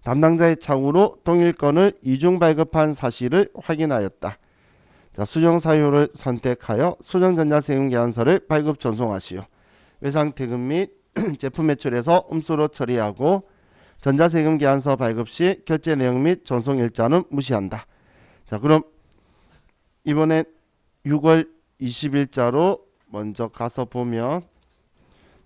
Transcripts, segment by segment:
담당자의 착오로 동일건을 이중 발급한 사실을 확인하였다. 자, 수정 사유를 선택하여 수정전자세금계산서를 발급 전송하시오. 외상대금 및 제품 매출에서 음수로 처리하고 전자세금계산서 발급 시 결제 내용 및 전송 일자는 무시한다. 자, 그럼 이번엔 6월 20일자로 먼저 가서 보면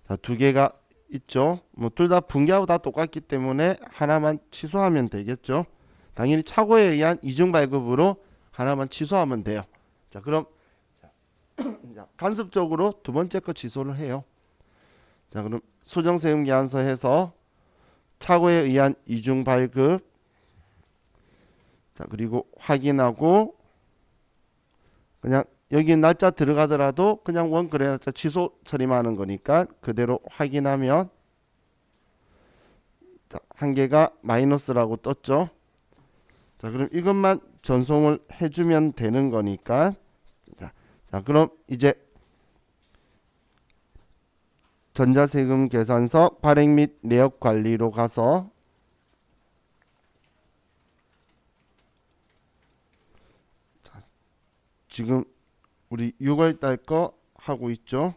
자, 두 개가 있죠. 뭐 둘 다 분기하고 다 똑같기 때문에 하나만 취소하면 되겠죠. 당연히 착오에 의한 이중 발급으로 하나만 취소하면 돼요. 자, 그럼 간섭적으로 두 번째 거 취소를 해요. 자, 그럼 수정세금계산서 해서 착오에 의한 이중 발급. 자, 그리고 확인하고 그냥 여기 날짜 들어가더라도 그냥 원거래 날짜 취소 처리만 하는 거니까 그대로 확인하면 자, 한 개가 마이너스라고 떴죠. 자, 그럼 이것만 전송을 해주면 되는 거니까 자, 그럼 이제 전자세금 계산서 발행 및 내역 관리로 가서 자, 지금 우리 6월 달 거 하고 있죠.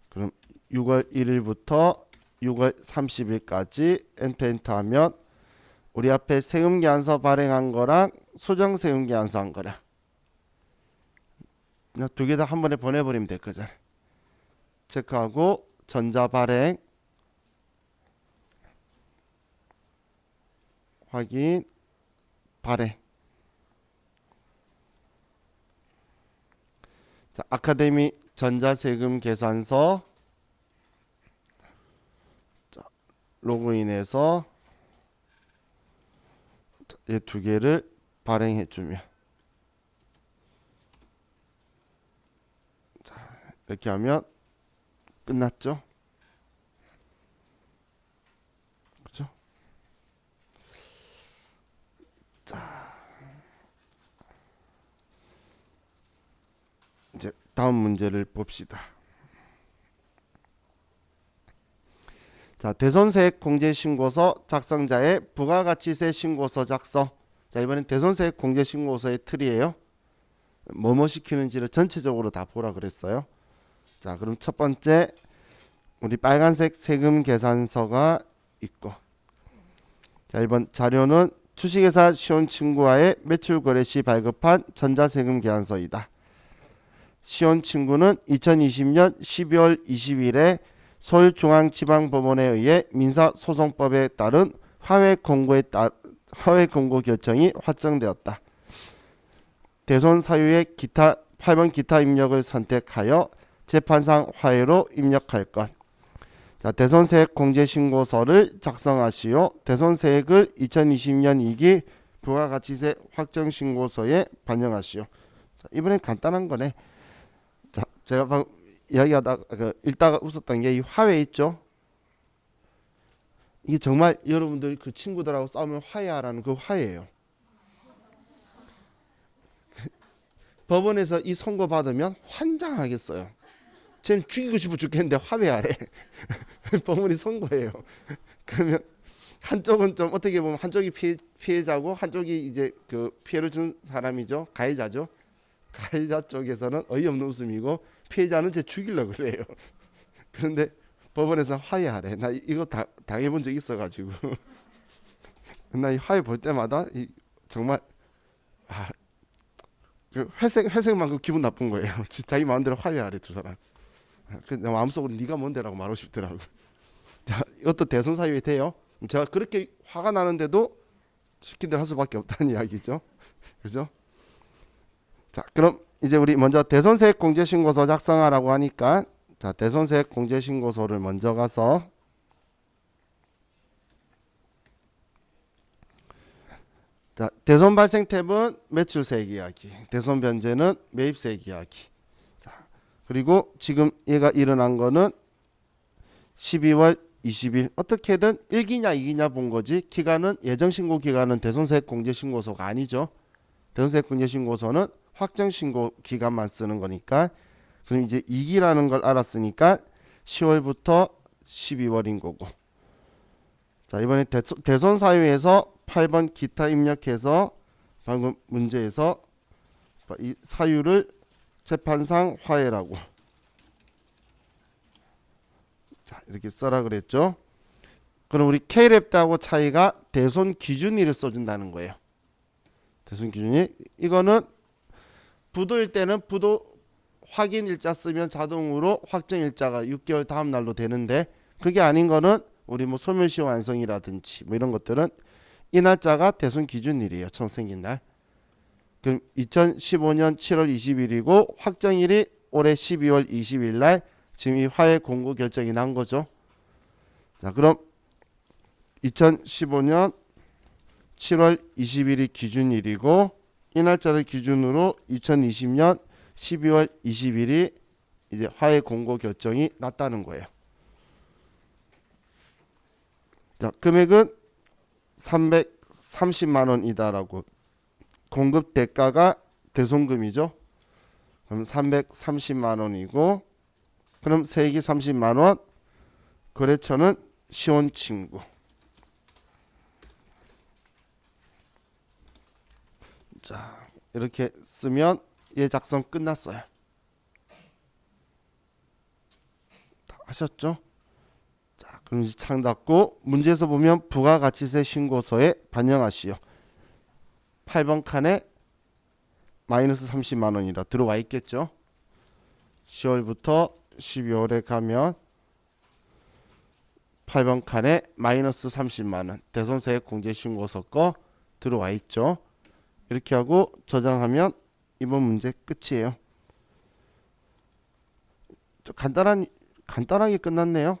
그럼 6월 1일부터 6월 30일까지 엔터 하면 우리 앞에 세금계산서 발행한 거랑 수정세금계산서 한 거랑 그냥 두 개 다 한 번에 보내버리면 될 거잖아요. 체크하고 전자발행 확인 발행. 자, 아카데미 전자세금 계산서 자, 로그인해서 이 두 개를 발행해 주면 자, 이렇게 하면 끝났죠. 그죠? 자, 이제 다음 문제를 봅시다. 자, 대손세액 공제신고서 작성자의 부가가치세 신고서 작성. 자, 이번엔 대손세액 공제신고서의 틀이에요. 뭐뭐 시키는지를 전체적으로 다 보라 그랬어요. 자, 그럼 첫 번째 우리 빨간색 세금 계산서가 있고 자, 1번 자료는 주식회사 시온친구와의 매출 거래 시 발급한 전자세금 계산서이다. 시온친구는 2020년 12월 20일에 서울중앙지방법원에 의해 민사소송법에 따른 화해 공고 결정이 확정되었다. 대손 사유의 기타 8번 기타 입력을 선택하여 재판상 화해로 입력할 것. 자, 대손세액 공제신고서를 작성하시오. 대손세액을 2020년 2기 부가가치세 확정신고서에 반영하시오. 자, 이번엔 간단한 거네. 자, 제가 방금 이야기하다가 읽다가 웃었던 게 이 화해 있죠. 이게 정말 여러분들 그 친구들하고 싸우면 화해하라는 그 화해예요. 법원에서 이 선고 받으면 환장하겠어요. 쟤는 죽이고 싶어 죽겠는데 화해하래. 법원이 선고해요. 그러면 한쪽은 좀 어떻게 보면 한쪽이 피해자고 한쪽이 이제 그 피해를 준 사람이죠. 가해자죠. 가해자 쪽에서는 어이없는 웃음이고 피해자는 쟤 죽이려고 그래요. 그런데 법원에서 화해하래. 나 이거 당해본 적 있어가지고 나 이 화해 볼 때마다 정말 회색만큼 기분 나쁜 거예요. 자기 마음대로 화해하래 두 사람. 내 마음속으로 네가 뭔데라고 말하고 싶더라고. 자, 이것도 대손 사유에 돼요. 제가 그렇게 화가 나는데도 시킨 대로 할 수밖에 없다는 이야기죠. 그죠? 자, 그럼 이제 우리 먼저 대손세액 공제신고서 작성하라고 하니까 자, 대손세액 공제신고서를 먼저 가서 자, 대손 발생 탭은 매출세액 이야기, 대손 변제는 매입세액 이야기. 자, 그리고 지금 얘가 일어난 거는 12월 20일 어떻게든 1기냐 2기냐 본 거지. 기간은 예정신고 기간은 대손세액 공제신고서가 아니죠. 대손세액 공제신고서는 확정신고 기간만 쓰는 거니까 그럼 이제 2기라는 걸 알았으니까 10월부터 12월인 거고 자, 이번에 대손 사유에서 8번 기타 입력해서 방금 문제에서 이 사유를 재판상 화해라고 자, 이렇게 써라 그랬죠. 그럼 우리 K랩 때하고 차이가 대손 기준일을 써준다는 거예요. 대손 기준일 이거는 부도일 때는 부도 확인 일자 쓰면 자동으로 확정 일자가 6개월 다음 날로 되는데 그게 아닌 거는 우리 뭐 소멸시 완성이라든지 뭐 이런 것들은 이 날짜가 대손 기준일이에요. 처음 생긴 날. 그럼 2015년 7월 20일이고 확정일이 올해 12월 20일 날 지금 이 화해 공고 결정이 난 거죠. 자, 그럼 2015년 7월 20일이 기준일이고 이 날짜를 기준으로 2020년 12월 20일이 이제 화해 공고 결정이 났다는 거예요. 자, 금액은 330만 원이다라고 공급 대가가 대손금이죠. 그럼 330만 원이고 그럼 세액이 30만 원 거래처는 시온친구. 자, 이렇게 쓰면 얘 작성 끝났어요. 다 하셨죠? 자, 그럼 이제 창 닫고 문제에서 보면 부가가치세 신고서에 반영하시오. 8번 칸에 마이너스 30만 원이라 들어와 있겠죠. 10월부터 12월에 가면 8번 칸에 마이너스 30만 원 대손세액 공제신고서 거 들어와 있죠. 이렇게 하고 저장하면 이번 문제 끝이에요. 좀 간단하게 끝났네요.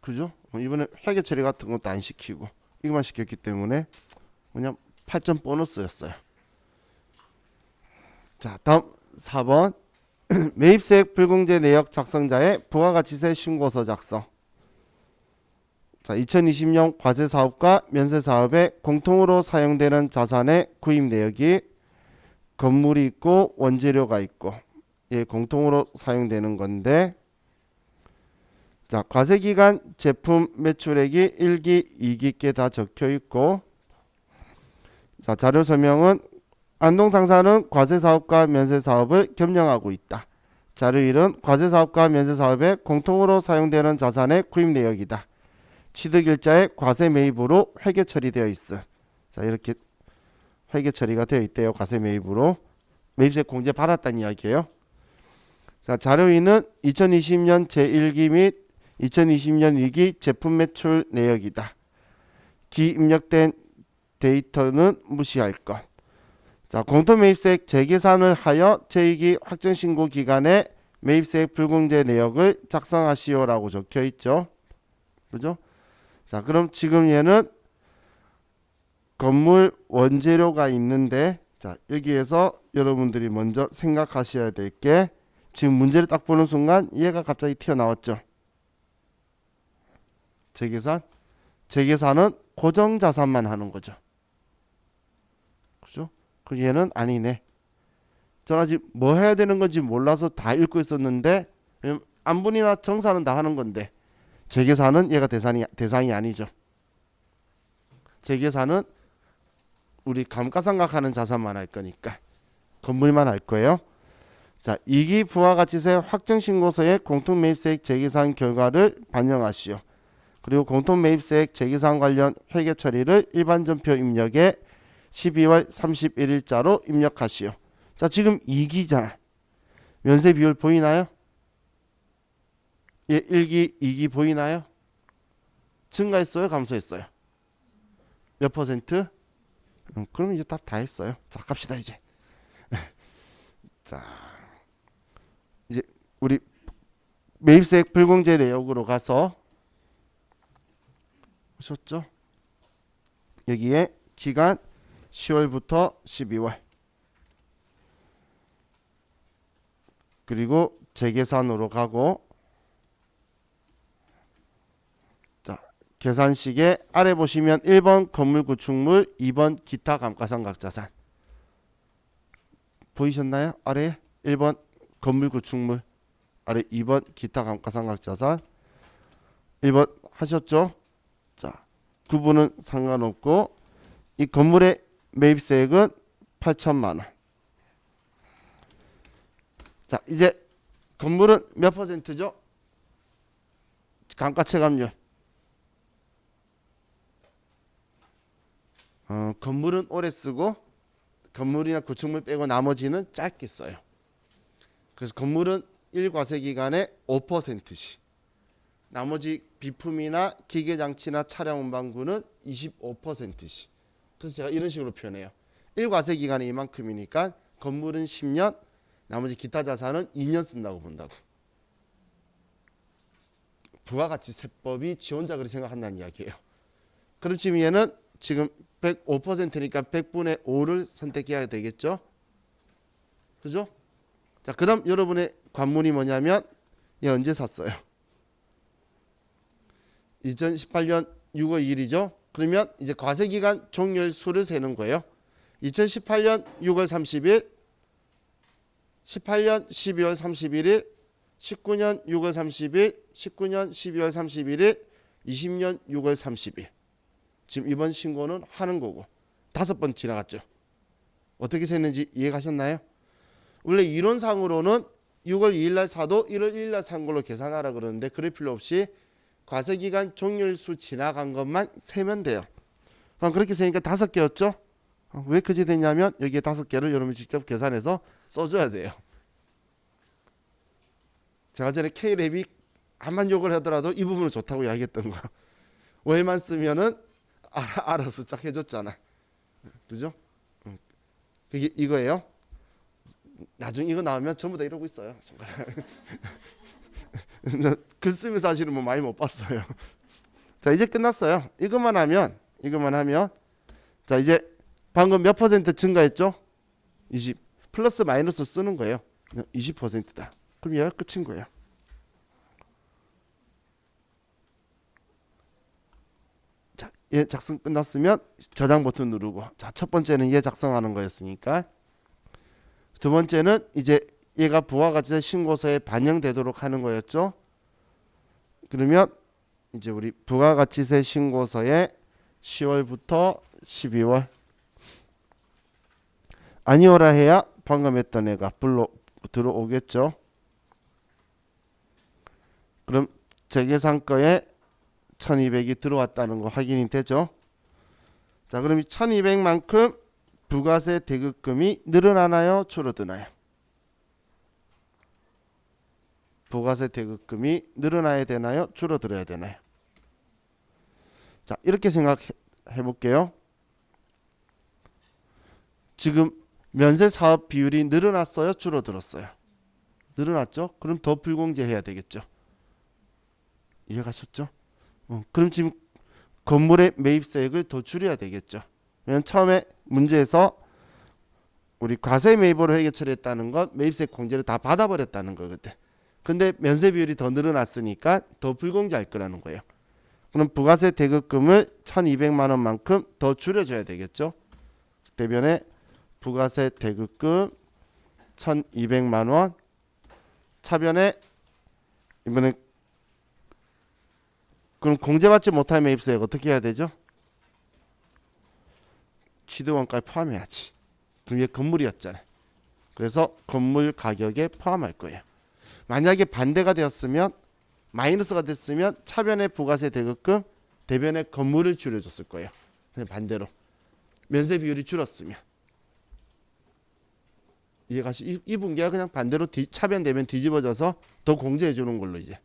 그죠? 이번에 회계 처리 같은 것도 안 시키고 이것만 시켰기 때문에 그냥 8점 보너스였어요. 자, 다음 4번 매입세액 불공제 내역 작성자의 부가가치세 신고서 작성. 자, 2020년 과세사업과 면세사업에 공통으로 사용되는 자산의 구입 내역이 건물이 있고 원재료가 있고 예, 공통으로 사용되는 건데 자, 과세기간 제품 매출액이 1기, 2기께 다 적혀 있고 자, 자료 설명은 안동상사는 과세사업과 면세사업을 겸용하고 있다. 자료 1은 과세사업과 면세사업에 공통으로 사용되는 자산의 구입 내역이다. 취득일자의 과세 매입으로 회계 처리되어 있어. 자, 이렇게 회계 처리가 되어 있대요. 과세 매입으로. 매입세 공제 받았다는 이야기예요. 자, 자료 2는 2020년 제1기 및 2020년 2기 제품 매출 내역이다. 기 입력된 데이터는 무시할 것. 자, 공통매입세액 재계산을 하여 제2기 확정신고 기간에 매입세액 불공제 내역을 작성하시오라고 적혀 있죠. 그죠? 자, 그럼 지금 얘는 건물 원재료가 있는데 자, 여기에서 여러분들이 먼저 생각하셔야 될 게 지금 문제를 딱 보는 순간 얘가 갑자기 튀어나왔죠. 재계산? 재계산은 고정자산만 하는 거죠. 그죠? 그 얘는 아니네. 전 아직 뭐 해야 되는 건지 몰라서 다 읽고 있었는데 안분이나 정산은 다 하는 건데 재계산은 얘가 대상이 아니죠. 재계산은 우리 감가상각하는 자산만 할 거니까 건물만 할 거예요. 자, 2기 부가가치세 확정신고서에 공통매입세액 재계산 결과를 반영하시오. 그리고 공통매입세액 재계산 관련 회계 처리를 일반전표 입력에 12월 31일자로 입력하시오. 자, 지금 2기잖아. 면세 비율 보이나요? 예, 1기, 2기 보이나요? 증가했어요? 감소했어요? 몇 퍼센트? 그럼 이제 답 다 했어요. 자, 갑시다 이제. 자, 이제 우리 매입세액 불공제 내역으로 가서 보셨죠? 여기에 기간 10월부터 12월 그리고 재계산으로 가고 자, 계산식에 아래 보시면 1번 건물 구축물 2번 기타 감가상각자산 보이셨나요? 아래 1번 건물 구축물 아래 2번 기타 감가상각자산 1번 하셨죠? 자, 구분은 상관없고 이 건물의 매입세액은 8천만 원. 자, 이제 건물은 몇 퍼센트죠? 감가체감률. 건물은 오래 쓰고 건물이나 구축물 빼고 나머지는 짧게 써요. 그래서 건물은 1과세기간에 5%씩, 나머지 비품이나 기계장치나 차량 운반구는 25%씩. 그래서 제가 이런 식으로 표현해요. 1과세기간이 이만큼이니까 건물은 10년, 나머지 기타 자산은 2년 쓴다고 본다고. 부가가치세법이 지 혼자 그렇게 생각한다는 이야기예요. 그렇지만 얘는 지금 105%니까 100분의 5를 선택해야 되겠죠. 그죠? 자, 그 다음 여러분의 관문이 뭐냐면 얘 언제 샀어요? 2018년 6월 2일이죠. 그러면 이제 과세기간 종료일 수를 세는 거예요. 2018년 6월 30일, 18년 12월 31일, 19년 6월 30일, 19년 12월 31일, 20년 6월 30일. 지금 이번 신고는 하는 거고 5번 지나갔죠. 어떻게 셌는지 이해가셨나요? 원래 이론상으로는 6월 2일 날 사도 1월 1일 날 산 걸로 계산하라 그러는데 그럴 필요 없이 과세기간 종료일 수 지나간 것만 세면 돼요. 그럼 그렇게 세니까 5개였죠. 왜 그지 됐냐면 여기에 5개를 여러분이 직접 계산해서 써줘야 돼요. 제가 전에 K랩이 한만 욕을 하더라도 이 부분은 좋다고 이야기했던 거야. 월만 쓰면은 알아서 쫙 해줬잖아. 그죠? 그게 이거예요. 나중에 이거 나오면 전부 다 이러고 있어요. 글 쓰면서 사실은 뭐 많이 못 봤어요. 자, 이제 끝났어요. 이것만 하면 자, 이제 방금 몇 퍼센트 증가했죠? 20. 플러스 마이너스 쓰는 거예요. 20%다. 그럼 얘가 끝인 거예요. 자, 얘 작성 끝났으면 저장 버튼 누르고. 자, 첫 번째는 얘 작성하는 거였으니까. 두 번째는 이제 얘가 부가가치세 신고서에 반영되도록 하는 거였죠. 그러면 이제 우리 부가가치세 신고서에 10월부터 12월 아니오라 해야 방금 했던 애가 들어오겠죠. 그럼 재계산거에 1200이 들어왔다는 거 확인이 되죠. 자, 그럼 이 1200만큼 부가세 대급금이 늘어나나요? 줄어드나요? 부가세 대급금이 늘어나야 되나요? 줄어들어야 되나요? 자, 이렇게 생각해 볼게요. 지금 면세 사업 비율이 늘어났어요? 줄어들었어요? 늘어났죠? 그럼 더 불공제해야 되겠죠. 이해가셨죠? 그럼 지금 건물의 매입세액을 더 줄여야 되겠죠. 왜냐면 처음에 문제에서 우리 과세 매입으로 회계 처리했다는 건 매입세액 공제를 다 받아버렸다는 거거든. 근데 면세 비율이 더 늘어났으니까 더 불공제할 거라는 거예요. 그럼 부가세 대급금을 1200만 원만큼 더 줄여줘야 되겠죠. 대변에 부가세 대급금 1200만 원, 차변에 이번에 그럼 공제받지 못할 매입세액 어떻게 해야 되죠? 취득원가에 포함해야지. 그럼 얘 건물이었잖아요. 그래서 건물 가격에 포함할 거예요. 만약에 반대가 되었으면 마이너스가 됐으면 차변의 부가세 대급금, 대변의 건물을 줄여줬을 거예요. 반대로 면세 비율이 줄었으면 이해가시? 이 분기가 그냥 반대로 차변 대변 뒤집어져서 더 공제해 주는 걸로 이제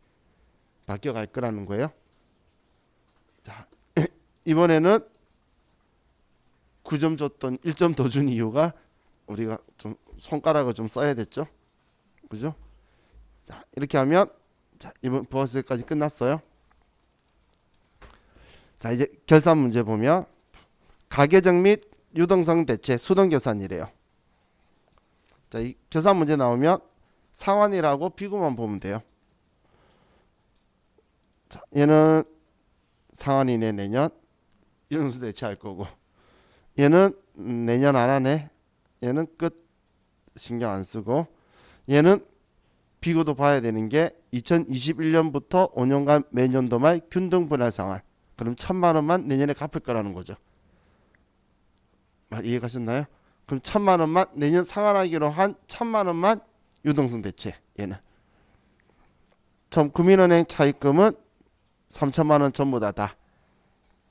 바뀌어갈 거라는 거예요. 자, 이번에는 9점 줬던 1점 더 준 이유가 우리가 좀 손가락을 좀 써야 됐죠. 그죠? 자, 이렇게 하면 자, 이번 부가세까지 끝났어요. 자, 이제 결산 문제 보면 가계적 및 유동성 대체 수동 계산이래요. 자, 이 계산 문제 나오면 상환이라고 비구만 보면 돼요. 자, 얘는 상환이네. 내년 유동성 대체할 거고, 얘는 내년 안 하네. 얘는 끝 신경 안 쓰고, 얘는 비교도 봐야 되는 게 2021년부터 5년간 매년도 말 균등 분할 상환 그럼 1,000만 원만 내년에 갚을 거라는 거죠. 이해가셨나요? 그럼 1,000만 원만 내년 상환하기로 한 1,000만 원만 유동성 대체. 얘는 금융은행 차입금은 3,000만 원 전부 다.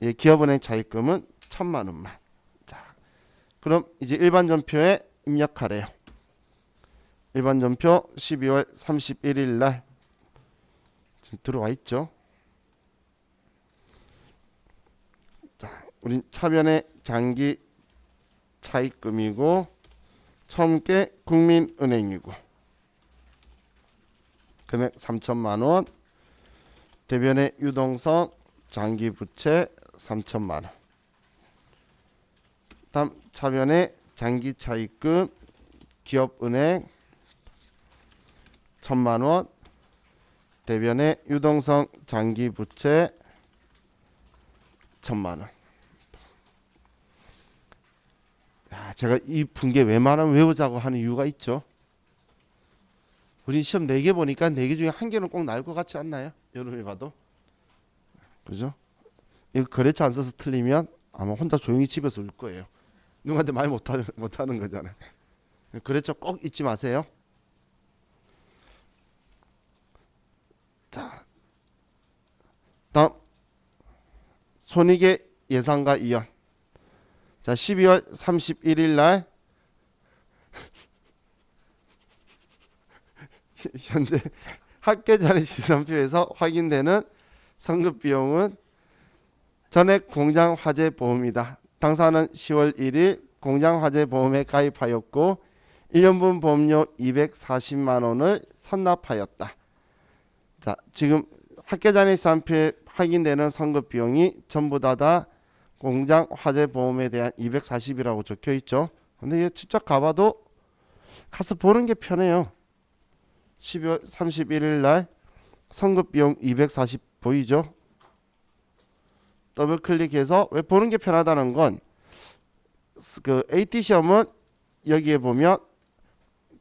예, 기업은행 차입금은 1,000만 원만. 자, 그럼 이제 일반 전표에 입력하래요. 일반 전표 12월 31일 날 지금 들어와 있죠. 자, 우린 차변의 장기 차입금이고 처음 게 국민은행이고 금액 3,000만 원, 대변의 유동성 장기 부채 3,000만 원. 다음 차변의 장기 차입금 기업은행 1,000만 원, 대변의 유동성 장기 부채 1,000만 원. 제가 이 분계 웬만하면 외우자고 하는 이유가 있죠. 우리 시험 4개 보니까 4개 중에 1개는 꼭 나올 것 같지 않나요? 여러분이 봐도. 그죠? 이거 거래처 안 써서 틀리면 아마 혼자 조용히 집에서 울 거예요. 누구한테 말 못하는 거잖아요. 거래처 꼭 잊지 마세요. 자, 다음 손익의 예상과 이연. 자, 12월 31일 날 현재 합계자료지산표에서 확인되는 성급 비용은 전액 공장 화재 보험이다. 당사는 10월 1일 공장 화재 보험에 가입하였고 1년분 보험료 240만 원을 선납하였다. 자, 지금 합계자료지산표에 확인되는 성급 비용이 전부 다 공장 화재 보험에 대한 240이라고 적혀 있죠. 근데 이거 직접 가봐도 가서 보는 게 편해요. 12월 31일 날 성급 비용 240 보이죠? 더블 클릭해서 왜 보는 게 편하다는 건 그 AT 시험은 여기에 보면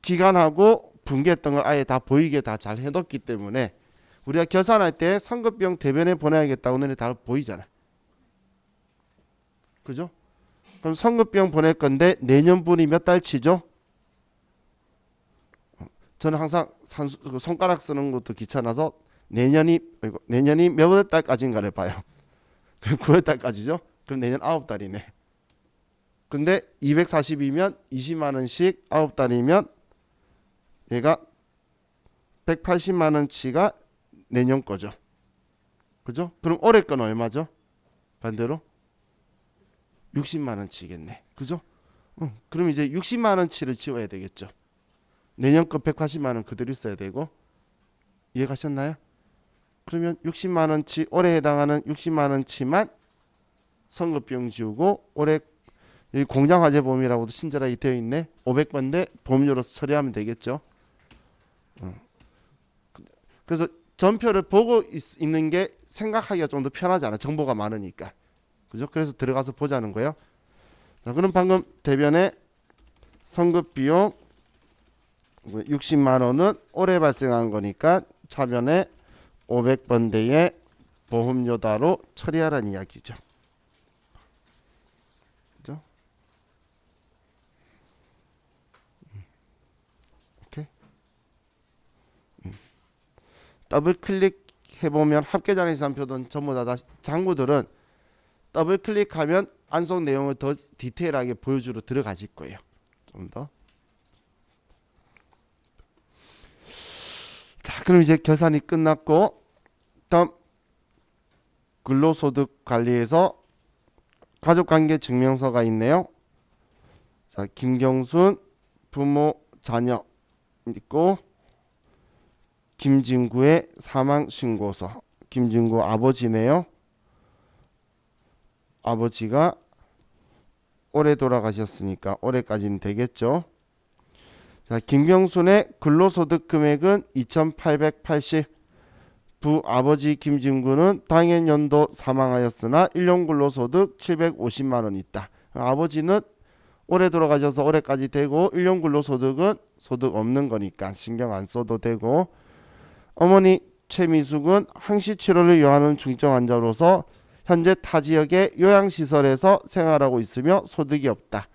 기간하고 분기했던 걸 아예 다 보이게 다 잘 해뒀기 때문에 우리가 계산할 때 성급 비용 대변에 보내야겠다고 눈에 다 보이잖아. 그죠? 그럼 성급 비용 보낼 건데 내년분이 몇 달치죠? 저는 항상 손가락 쓰는 것도 귀찮아서 내년이 몇 월 달까지인가를 봐요. 9월 달까지죠? 그럼 내년 9달이네. 근데 240이면 20만 원씩 9달이면 얘가 180만 원치가 내년 거죠. 그죠? 그럼 올해 건 얼마죠? 반대로 60만 원치겠네. 그죠? 그럼 이제 60만 원치를 지워야 되겠죠. 내년 거 180만 원 그대로 있어야 되고. 이해가셨나요? 그러면 60만 원치 올해 해당하는 60만 원치만 선급 비용 지우고 올해 여기 공장 화재 보험이라고도 친절하게 되어 있네. 500번대 보험료로서 처리하면 되겠죠. 그래서 전표를 보고 있는 게 생각하기가 좀 더 편하잖아. 정보가 많으니까. 그죠? 그래서 들어가서 보자는 거예요. 자, 그럼 방금 대변에 선급 비용 60만 원은 올해 발생한 거니까 차변에 500번대의 보험료다로 처리하라는 이야기죠. 그죠? 오케이. 더블 클릭해보면 합계자료지산표든 전부 다 장부들은 더블 클릭하면 안속 내용을 더 디테일하게 보여주러 들어가실 거예요. 좀 더. 자, 그럼 이제 계산이 끝났고 다음 근로소득 관리에서 가족관계 증명서가 있네요. 자, 김경순 부모 자녀 있고 김진구의 사망신고서. 김진구 아버지네요. 아버지가 올해 돌아가셨으니까 올해까지는 되겠죠. 자, 김경순의 근로소득 금액은 2,880. 부 아버지 김진구는 당해 연도 사망하였으나 1년 근로소득 750만 원 있다. 아버지는 올해 돌아가셔서 올해까지 되고 1년 근로소득은 소득 없는 거니까 신경 안 써도 되고, 어머니 최미숙은 항시 치료를 요하는 중증 환자로서 현재 타 지역의 요양시설에서 생활하고 있으며 소득이 없다.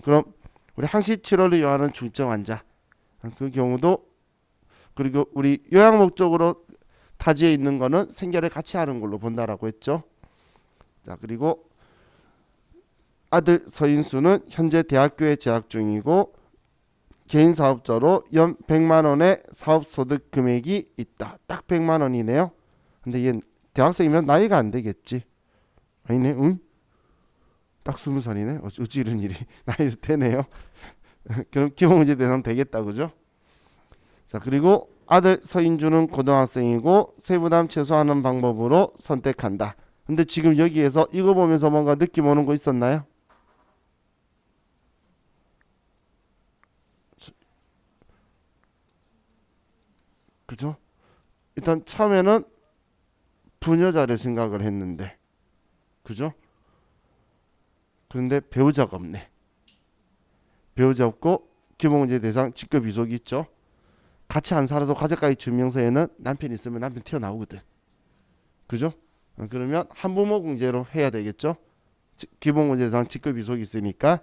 그럼 우리 항시 치료를 요하는 중증 환자 그 경우도 그리고 우리 요양 목적으로 타지에 있는 거는 생계를 같이 하는 걸로 본다라고 했죠. 자, 그리고 아들 서인수는 현재 대학교에 재학 중이고 개인 사업자로 연 100만 원의 사업 소득 금액이 있다. 딱 100만 원이네요. 근데 얘 대학생이면 나이가 안 되겠지. 아니네. 응? 딱 20살이네. 어찌 이런 일이 나이도 되네요. 그럼 기본문제 대상 되겠다. 그죠? 자, 그리고 아들 서인주는 고등학생이고 세부담 최소화하는 방법으로 선택한다. 근데 지금 여기에서 이거 보면서 뭔가 느낌 오는 거 있었나요? 그죠? 일단 처음에는 부녀자를 생각을 했는데 그죠? 그런데 배우자가 없네. 배우자 없고 기본문제 대상 직급 이속이 있죠. 같이 안 살아도 가족가입 증명서에는 남편 있으면 남편 튀어나오거든. 그죠? 그러면 한부모 공제로 해야 되겠죠. 기본문제 대상 직급 이속이 있으니까.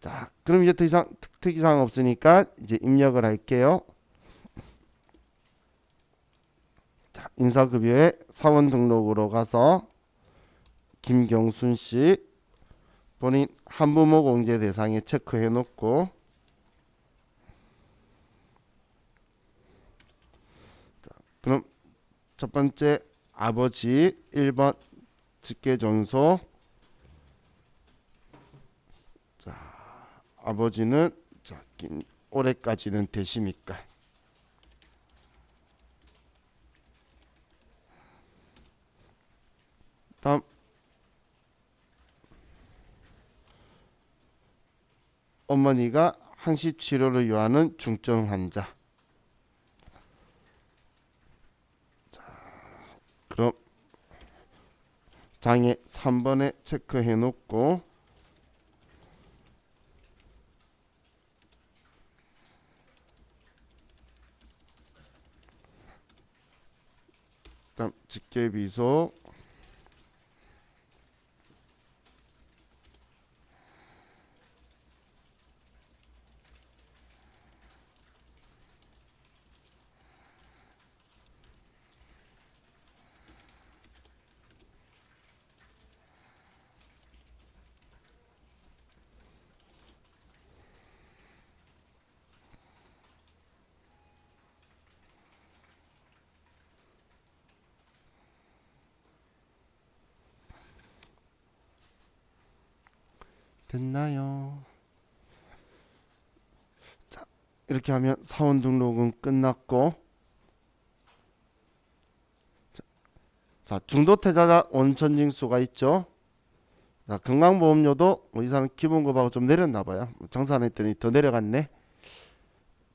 자, 그럼 이제 더 이상 특이사항 없으니까 이제 입력을 할게요. 자, 인사급여에 사원 등록으로 가서 김경순 씨 본인 한부모 공제 대상에 체크해 놓고 그럼 첫 번째 아버지 1번 직계존소. 자, 아버지는 자, 올해까지는 되십니까? 다음 어머니가 항시 치료를 요하는 중증 환자. 그럼 장애 3번에 체크해 놓고 다음 직계비속. 됐나요? 자, 이렇게 하면 사원 등록은 끝났고 자, 중도태자자 원천징수가 있죠. 자, 건강보험료도 이 사람 기본급하고 좀 내렸나봐요. 장사 안 했더니 더 내려갔네.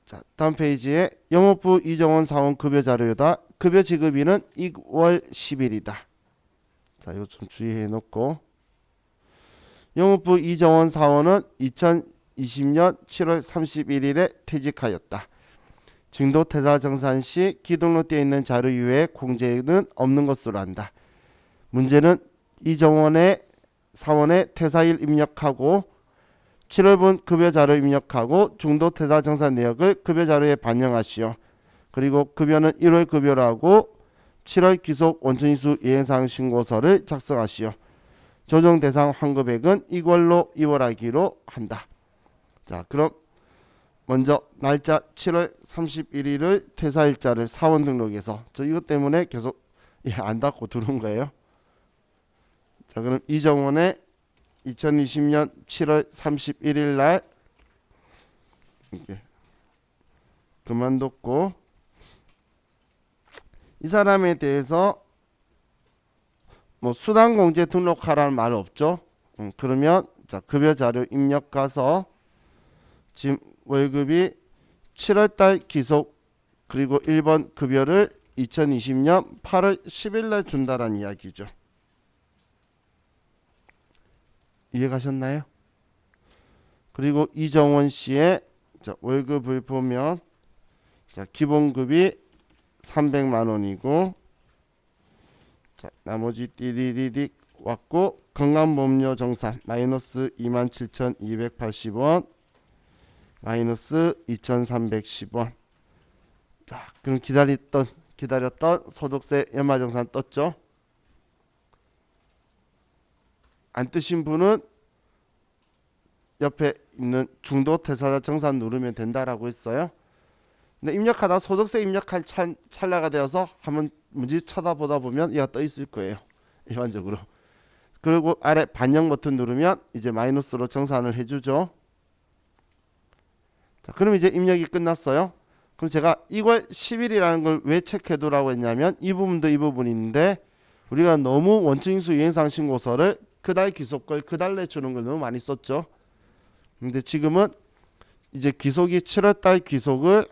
자, 다음 페이지에 영업부 이정원 사원 급여 자료다. 급여 지급일은 2월 10일이다. 자, 이거 좀 주의해 놓고 영업부 이정원 사원은 2020년 7월 31일에 퇴직하였다. 중도태자 정산 시 기등록되어 있는 자료 이외에 공제는 없는 것으로 한다. 문제는 이정원의 사원의 퇴사일 입력하고 7월분 급여자료 입력하고 중도태사 정산 내역을 급여자료에 반영하시오. 그리고 급여는 1월 급여로 하고 7월 귀속 원천인수 이행사항 신고서를 작성하시오. 조정 대상 환급액은 이걸로 이월하기로 한다. 자, 그럼 먼저 날짜 7월 31일을 퇴사일자를 사원 등록해서 저 이것 때문에 계속 안 닫고 들어온 거예요. 자, 그럼 이정원의 2020년 7월 31일 날 이렇게 그만뒀고 이 사람에 대해서 뭐 수당공제 등록하라는 말 없죠. 그러면 자, 급여 자료 입력 가서 지금 월급이 7월달 기속 그리고 1번 급여를 2020년 8월 10일 날 준다라는 이야기죠. 이해가셨나요? 그리고 이정원 씨의 자, 월급을 보면 자, 기본급이 300만 원이고 자, 나머지 띠리리릭 왔고 건강보험료 정산 마이너스 27,280원 마이너스 2,310원. 자, 그럼 기다렸던 소득세 연말정산 떴죠? 안 뜨신 분은 옆에 있는 중도 퇴사자 정산 누르면 된다라고 했어요. 근데 입력하다 소득세 입력할 찰나가 되어서 한번 문제 쳐다보다 보면 얘가 떠 있을 거예요. 일반적으로. 그리고 아래 반영 버튼 누르면 이제 마이너스로 정산을 해주죠. 자, 그럼 이제 입력이 끝났어요. 그럼 제가 이걸 10일이라는 걸 왜 체크해두라고 했냐면 이 부분도 이 부분인데 우리가 너무 원칙인수 유행상 신고서를 그달 기속걸 그달 내주는 걸 너무 많이 썼죠. 근데 지금은 이제 기속이 7월달 기속을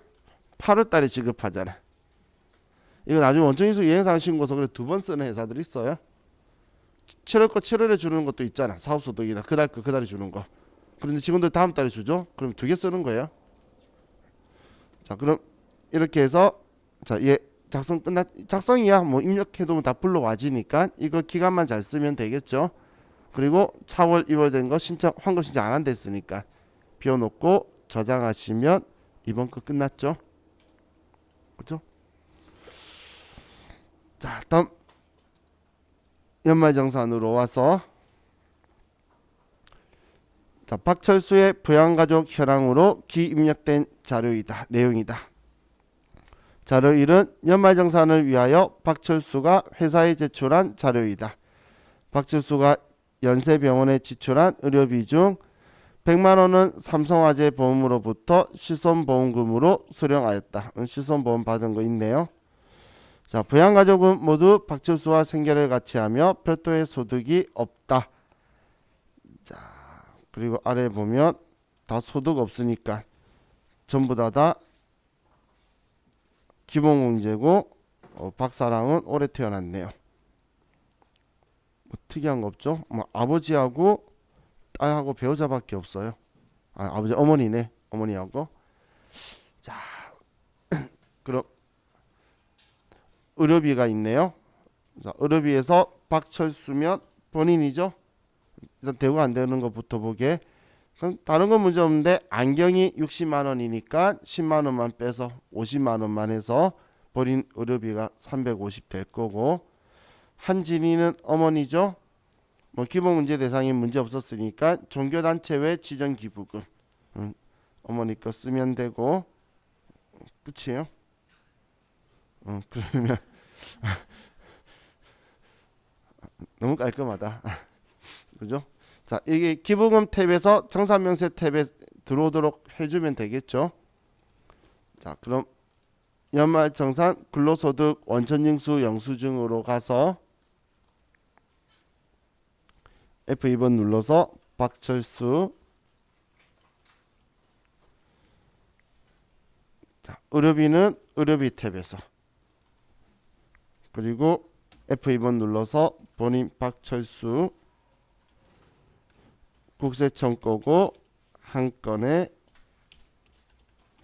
8월달에 지급하잖아. 이거 나중에 원칙인수 유행상 신고서 그래 두 번 쓰는 회사들이 있어요. 7월 거 7월에 주는 것도 있잖아. 사업소득이나 그달 거 그달에 주는 거. 그런데 직원들 다음 달에 주죠. 그럼 두 개 쓰는 거예요. 자, 그럼 이렇게 해서 자, 얘 작성이야 뭐 입력해두면 다 불러와지니까 이거 기간만 잘 쓰면 되겠죠. 그리고 차월 2월 된 거 신청 환급 신청 안 한다 했으니까 비워놓고 저장하시면 이번 거 끝났죠. 그렇죠? 자, 다음 연말정산으로 와서 자, 박철수의 부양가족 현황으로 기입력된 자료이다. 내용이다. 자료 1은 연말정산을 위하여 박철수가 회사에 제출한 자료이다. 박철수가 연세병원에 지출한 의료비 중 100만원은 삼성화재 보험으로부터 실손보험금으로 수령하였다. 실손보험 받은 거 있네요. 자, 부양가족은 모두 박철수와 생계를 같이 하며 별도의 소득이 없다. 자, 그리고 아래 보면 다 소득 없으니까 전부 다 기본공제고 박사랑은 올해 태어났네요. 뭐 특이한 거 없죠? 뭐 아버지하고 딸하고 배우자밖에 없어요. 아버지 어머니네. 어머니하고. 자, 그럼 의료비가 있네요. 자, 의료비에서 박철수면 본인이죠. 일단 되고 안 되는 것부터 보게. 그럼 다른 건 문제 없는데 안경이 60만 원이니까 10만 원만 빼서 50만 원만 해서 본인 의료비가 350 될 거고, 한진이는 어머니죠. 뭐 기본 문제 대상이 문제 없었으니까 종교단체 외 지정기부금 어머니 거 쓰면 되고 끝이에요. 그러면 너무 깔끔하다. 그죠? 자, 이게 기부금 탭에서 정산명세 탭에 들어오도록 해주면 되겠죠. 자, 그럼 연말정산 근로소득 원천징수 영수증으로 가서 F2번 눌러서 박철수. 자, 의료비는 의료비 탭에서, 그리고 F2번 눌러서 본인 박철수. 국세청 거고 한 건에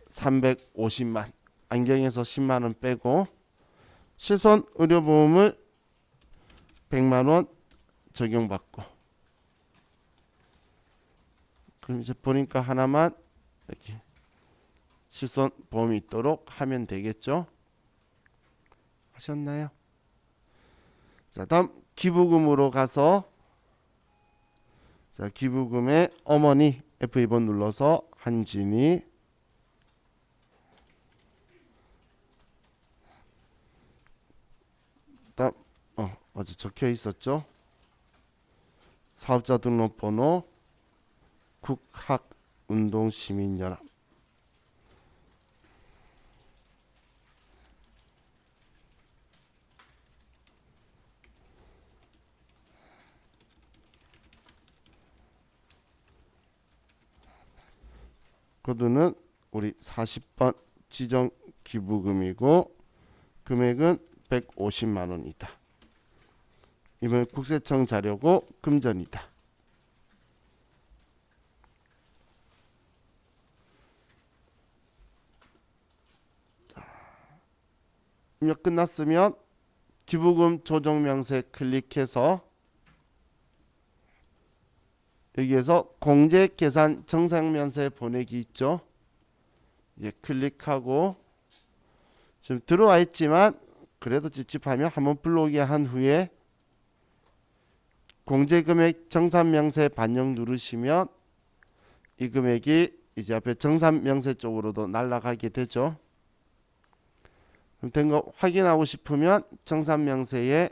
350만, 안경에서 10만원 빼고 실손 의료보험을 100만원 적용받고, 그럼 이제 본인 거 하나만 이렇게 실손 보험이 있도록 하면 되겠죠. 하셨나요? 자, 다음 기부금으로 가서 자, 기부금의 어머니 F2번 눌러서 한진이. 다음 어제 적혀 있었죠. 사업자 등록번호 국학운동시민연합. 코드는 우리 40번 지정 기부금이고 금액은 150만 원이다. 이번 국세청 자료고 금전이다. 입력 끝났으면 기부금 조정 명세 클릭해서 여기에서 공제 계산 정상 면세 보내기 있죠. 예, 클릭하고 지금 들어와 있지만 그래도 찝찝하면 한번 불러오게 한 후에 공제 금액 정산 명세 반영 누르시면 이 금액이 이제 앞에 정산 명세 쪽으로도 날아가게 되죠. 그럼 된 거 확인하고 싶으면 정산 명세의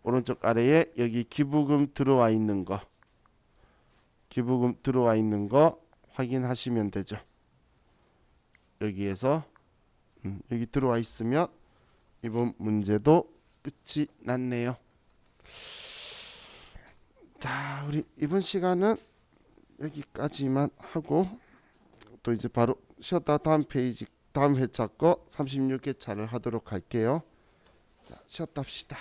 오른쪽 아래에 여기 기부금 들어와 있는 거 확인하시면 되죠. 여기에서 여기 들어와 있으면 이번 문제도 끝이 났네요. 자, 우리 이번 시간은 여기까지만 하고 또 이제 바로 쉬었다 다음 페이지 다음 회차 거 36회차를 하도록 할게요. 자, 쉬었다 합시다.